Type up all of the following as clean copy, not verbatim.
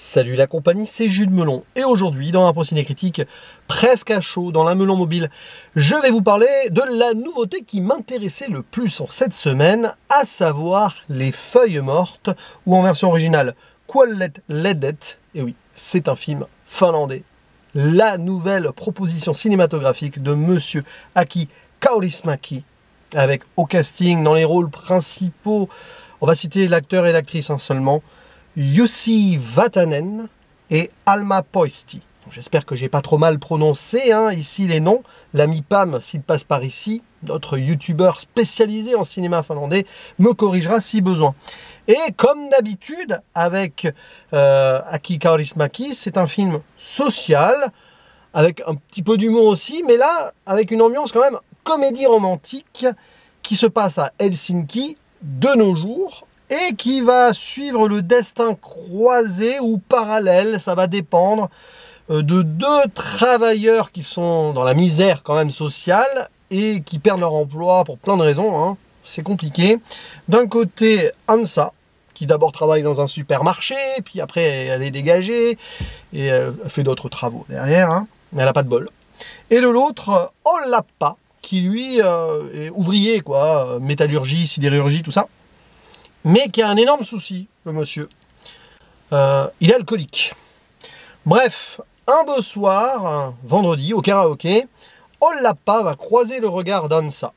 Salut la compagnie, c'est Jules Melon et aujourd'hui dans un Ciné Critique presque à chaud dans la Melon Mobile, je vais vous parler de la nouveauté qui m'intéressait le plus en cette semaine, à savoir Les Feuilles Mortes ou en version originale Kuolleet Lehdet. Et oui, c'est un film finlandais. La nouvelle proposition cinématographique de Monsieur Aki Kaurismäki avec au casting dans les rôles principaux, on va citer l'acteur et l'actrice seulement, Jussi Vatanen et Alma Poisti. J'espère que j'ai pas trop mal prononcé ici les noms. L'ami Pam, s'il passe par ici, notre youtubeur spécialisé en cinéma finlandais, me corrigera si besoin. Et comme d'habitude avec Aki Kaurismäki, c'est un film social, avec un petit peu d'humour aussi, mais là, avec une ambiance quand même comédie romantique qui se passe à Helsinki de nos jours, et qui va suivre le destin croisé ou parallèle, ça va dépendre, de deux travailleurs qui sont dans la misère quand même sociale et qui perdent leur emploi pour plein de raisons, c'est compliqué. D'un côté, Hansa, qui d'abord travaille dans un supermarché, puis après elle est dégagée, et elle fait d'autres travaux derrière, mais elle n'a pas de bol. Et de l'autre, Olappa, qui lui est ouvrier, métallurgie, sidérurgie, tout ça, mais qui a un énorme souci, le monsieur. Il est alcoolique. Bref, un beau soir, un vendredi, au karaoké, Olappa va croiser le regard d'Hansa,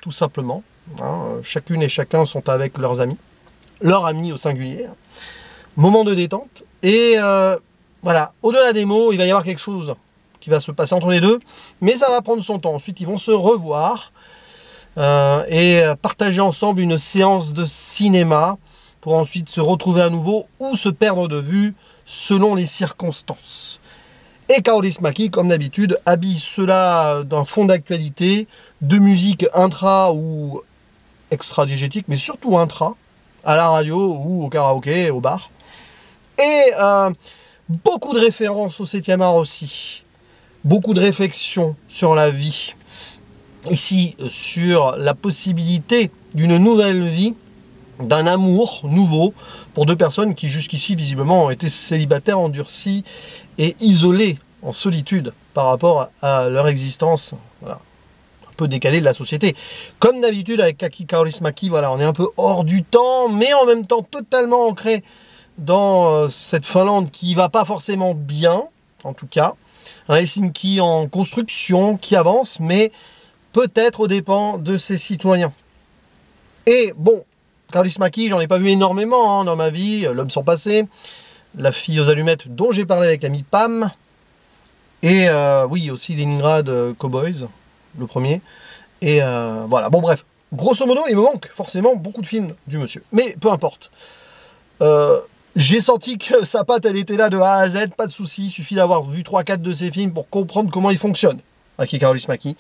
tout simplement. Chacune et chacun sont avec leurs amis au singulier. Moment de détente. Et voilà, au-delà des mots, il va y avoir quelque chose qui va se passer entre les deux, mais ça va prendre son temps. Ensuite, ils vont se revoir et partager ensemble une séance de cinéma pour ensuite se retrouver à nouveau ou se perdre de vue selon les circonstances. Et Kaurismäki, comme d'habitude, habille cela d'un fond d'actualité, de musique intra ou extra-diégétique, mais surtout intra, à la radio ou au karaoké, au bar. Et beaucoup de références au 7e art aussi. Beaucoup de réflexions sur la vie. Ici, sur la possibilité d'une nouvelle vie, d'un amour nouveau pour deux personnes qui jusqu'ici visiblement ont été célibataires, endurcis et isolés en solitude par rapport à leur existence, voilà, un peu décalée de la société. Comme d'habitude avec Aki Kaurismäki, voilà, on est un peu hors du temps, mais en même temps totalement ancré dans cette Finlande qui va pas forcément bien, en tout cas. Un Helsinki en construction qui avance, mais peut-être aux dépens de ses citoyens. Et bon, Kaurismäki, j'en ai pas vu énormément dans ma vie. L'homme sans passé, La fille aux allumettes dont j'ai parlé avec l'ami Pam, et oui, aussi Leningrad Cowboys, le premier. Et voilà, bon bref, grosso modo, il me manque forcément beaucoup de films du monsieur. Mais peu importe. J'ai senti que sa patte, elle était là de A à Z, pas de souci. Il suffit d'avoir vu 3-4 de ses films pour comprendre comment il fonctionne, Aki Kaurismäki.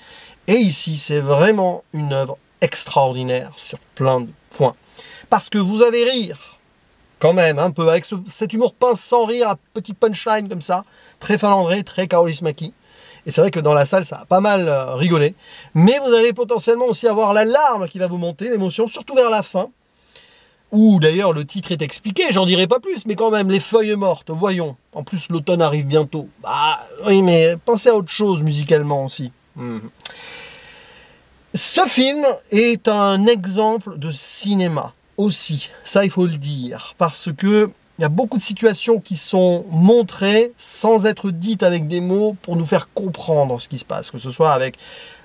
Et ici, c'est vraiment une œuvre extraordinaire sur plein de points. Parce que vous allez rire, quand même, un peu, avec cet humour pince sans rire, à petit punchline comme ça, très finlandais, très Kaurismäki. Et c'est vrai que dans la salle, ça a pas mal rigolé. Mais vous allez potentiellement aussi avoir la larme qui va vous monter, l'émotion, surtout vers la fin. Où d'ailleurs le titre est expliqué, j'en dirai pas plus, mais quand même, Les Feuilles Mortes, voyons. En plus, l'automne arrive bientôt. Bah oui, mais pensez à autre chose musicalement aussi. Ce film est un exemple de cinéma aussi, ça il faut le dire, parce que il y a beaucoup de situations qui sont montrées sans être dites avec des mots pour nous faire comprendre ce qui se passe, que ce soit avec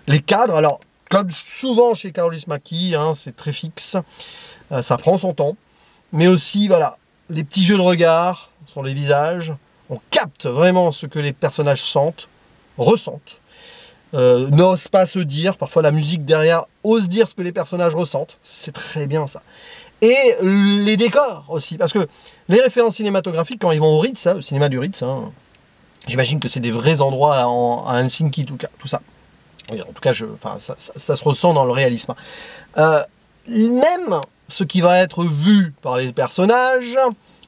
les cadres, alors comme souvent chez Kaurismäki, c'est très fixe, ça prend son temps, mais aussi voilà, les petits jeux de regard sur les visages, on capte vraiment ce que les personnages sentent, ressentent. N'ose pas se dire, parfois la musique derrière ose dire ce que les personnages ressentent, c'est très bien ça. Et les décors aussi, parce que les références cinématographiques, quand ils vont au Ritz, au cinéma du Ritz, j'imagine que c'est des vrais endroits à Helsinki, tout ça. En tout cas, ça se ressent dans le réalisme. Même ce qui va être vu par les personnages,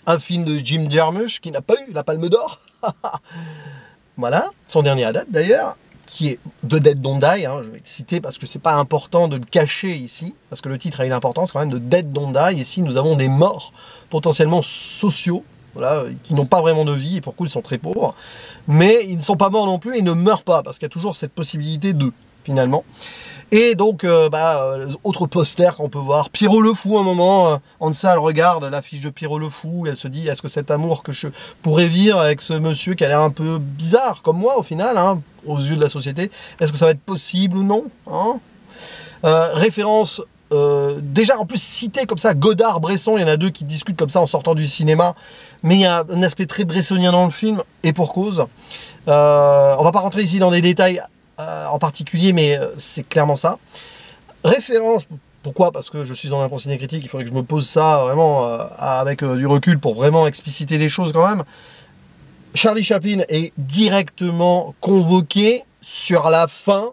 un film de Jim Jarmusch qui n'a pas eu la Palme d'Or, voilà, son dernier à date d'ailleurs, qui est de Dead Don't Die, je vais le citer parce que c'est pas important de le cacher ici, parce que le titre a une importance quand même, de Dead Don't Die. Ici, nous avons des morts potentiellement sociaux, voilà, qui n'ont pas vraiment de vie, et pour coup ils sont très pauvres, mais ils ne sont pas morts non plus, et ils ne meurent pas, parce qu'il y a toujours cette possibilité d'eux, finalement. Et donc, autre poster qu'on peut voir, Pierrot le Fou, un moment, Hansa, elle regarde l'affiche de Pierrot le Fou, et elle se dit, est-ce que cet amour que je pourrais vivre avec ce monsieur qui a l'air un peu bizarre, comme moi au final, hein, aux yeux de la société, est-ce que ça va être possible ou non, hein? Référence, déjà en plus cité comme ça, Godard, Bresson, il y en a deux qui discutent comme ça en sortant du cinéma, mais il y a un aspect très bressonien dans le film, et pour cause. On va pas rentrer ici dans des détails en particulier, mais c'est clairement ça. Référence, pourquoi? Parce que je suis dans un point ciné-critique, il faudrait que je me pose ça vraiment avec du recul pour vraiment expliciter les choses quand même. Charlie Chaplin est directement convoqué sur la fin,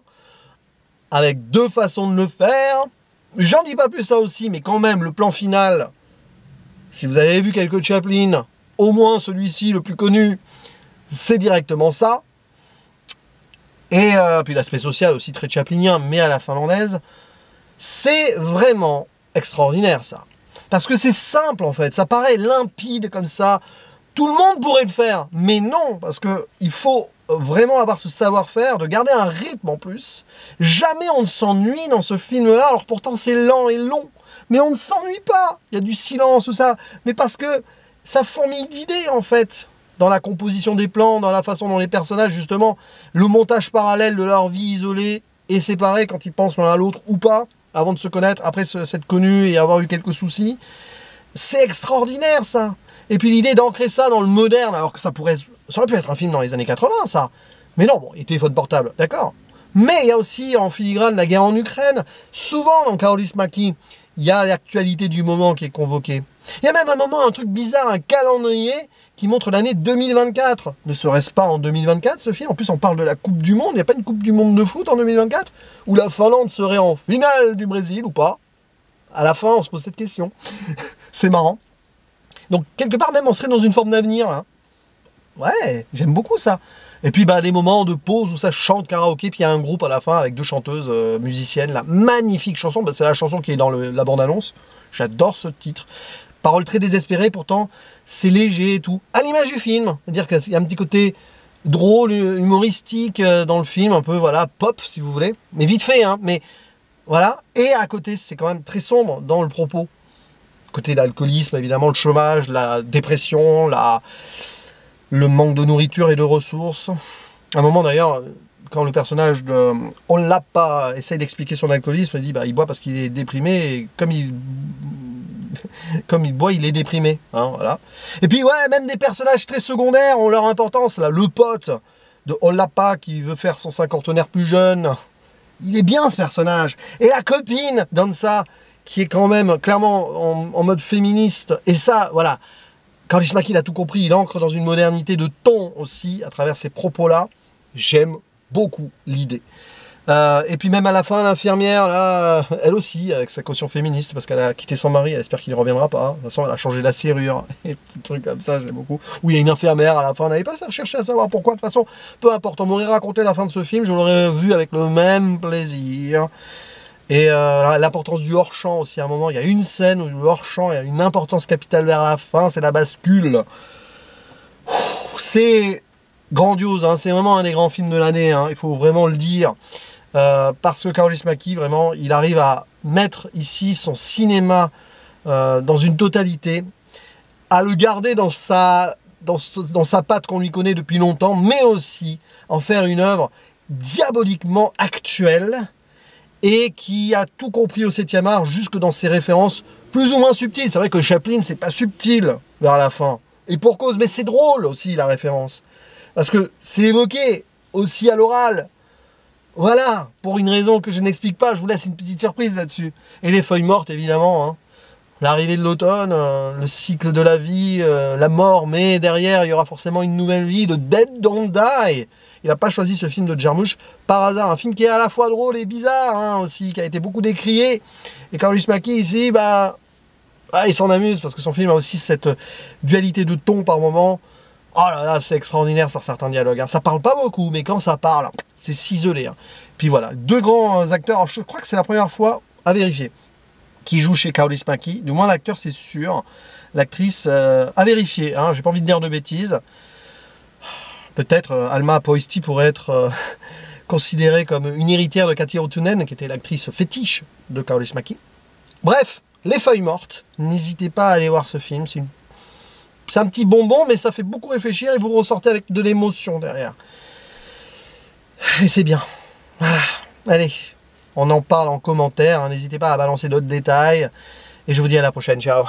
avec deux façons de le faire. J'en dis pas plus là aussi, mais quand même, le plan final, si vous avez vu quelques Chaplin, au moins celui-ci, le plus connu, c'est directement ça. Et puis l'aspect social aussi très chaplinien, mais à la finlandaise. C'est vraiment extraordinaire ça. Parce que c'est simple en fait, ça paraît limpide comme ça. Tout le monde pourrait le faire, mais non, parce qu'il faut vraiment avoir ce savoir-faire, de garder un rythme en plus. Jamais on ne s'ennuie dans ce film-là, alors pourtant c'est lent et long, mais on ne s'ennuie pas. Il y a du silence, tout ça, mais parce que ça fourmille d'idées en fait, dans la composition des plans, dans la façon dont les personnages, justement, le montage parallèle de leur vie isolée et séparée quand ils pensent l'un à l'autre ou pas, avant de se connaître, après s'être connus et avoir eu quelques soucis. C'est extraordinaire ça. Et puis l'idée d'ancrer ça dans le moderne, alors que ça aurait pu être un film dans les années 80, ça. Mais non, bon, et téléphone portable, d'accord. Mais il y a aussi en filigrane la guerre en Ukraine. Souvent dans Kaurismäki, il y a l'actualité du moment qui est convoquée. Il y a même un moment, un truc bizarre, un calendrier qui montre l'année 2024. Ne serait-ce pas en 2024 ce film? En plus on parle de la Coupe du Monde, il n'y a pas une Coupe du Monde de foot en 2024? Où la Finlande serait en finale du Brésil ou pas? À la fin on se pose cette question. C'est marrant. Donc quelque part même on serait dans une forme d'avenir là. Ouais, j'aime beaucoup ça. Et puis bah, des moments de pause où ça chante karaoké, puis il y a un groupe à la fin avec deux chanteuses musiciennes, la magnifique chanson, bah, c'est la chanson qui est dans la bande-annonce. J'adore ce titre. Paroles très désespérées, pourtant c'est léger et tout. À l'image du film, c'est-à-dire qu'il y a un petit côté drôle, humoristique dans le film, un peu voilà, pop si vous voulez, mais vite fait, hein, mais voilà. Et à côté, c'est quand même très sombre dans le propos. Côté l'alcoolisme, évidemment, le chômage, la dépression, le manque de nourriture et de ressources. À un moment d'ailleurs, quand le personnage de On l'a pas essaye d'expliquer son alcoolisme, il dit bah il boit parce qu'il est déprimé et comme il boit, il est déprimé. Hein, voilà. Et puis ouais, même des personnages très secondaires ont leur importance. Là, le pote de On l'a pas qui veut faire son cinquantenaire plus jeune. Il est bien ce personnage. Et la copine d'Hansa, qui est quand même clairement en mode féministe. Et ça, voilà. Kaurismäki, il a tout compris, il ancre dans une modernité de ton aussi, à travers ces propos-là. J'aime beaucoup l'idée. Et puis même à la fin, l'infirmière, là, elle aussi, avec sa caution féministe, parce qu'elle a quitté son mari, elle espère qu'il ne reviendra pas. De toute façon, elle a changé la serrure, et petits trucs comme ça, j'aime beaucoup. Où il y a une infirmière à la fin, on n'allait pas faire chercher à savoir pourquoi. De toute façon, peu importe, on m'aurait raconté la fin de ce film, je l'aurais vu avec le même plaisir. Et l'importance du hors-champ aussi, à un moment, il y a une scène où le hors-champ a une importance capitale vers la fin, c'est la bascule. C'est grandiose, hein, c'est vraiment un des grands films de l'année, hein, il faut vraiment le dire. Parce que Kaurismäki, vraiment, il arrive à mettre ici son cinéma dans une totalité, à le garder dans sa patte qu'on lui connaît depuis longtemps, mais aussi en faire une œuvre diaboliquement actuelle, et qui a tout compris au 7e art, jusque dans ses références plus ou moins subtiles. C'est vrai que Chaplin, c'est pas subtil vers la fin. Et pour cause, mais c'est drôle aussi la référence. Parce que c'est évoqué aussi à l'oral. Voilà, pour une raison que je n'explique pas, je vous laisse une petite surprise là-dessus. Et les feuilles mortes, évidemment. Hein. L'arrivée de l'automne, le cycle de la vie, la mort, mais derrière, il y aura forcément une nouvelle vie, de Dead Don't Die. Il n'a pas choisi ce film de Jarmusch par hasard. Un film qui est à la fois drôle et bizarre, hein, aussi, qui a été beaucoup décrié. Et Kaurismäki, ici, bah, il s'en amuse, parce que son film a aussi cette dualité de ton par moment. Oh là là, c'est extraordinaire sur certains dialogues. Hein. Ça parle pas beaucoup, mais quand ça parle, c'est ciselé. Hein. Puis voilà, deux grands acteurs. Alors, je crois que c'est la première fois, à vérifier, qui joue chez Kaurismäki. Du moins, l'acteur, c'est sûr. l'actrice, à vérifier, hein, j'ai pas envie de dire de bêtises. Peut-être Alma Poisti pourrait être considérée comme une héritière de Kati Outtunen, qui était l'actrice fétiche de Kaurismäki. Bref, Les Feuilles Mortes, n'hésitez pas à aller voir ce film, c'est un petit bonbon, mais ça fait beaucoup réfléchir et vous ressortez avec de l'émotion derrière. Et c'est bien. Voilà. Allez, on en parle en commentaire, hein, n'hésitez pas à balancer d'autres détails, et je vous dis à la prochaine, ciao.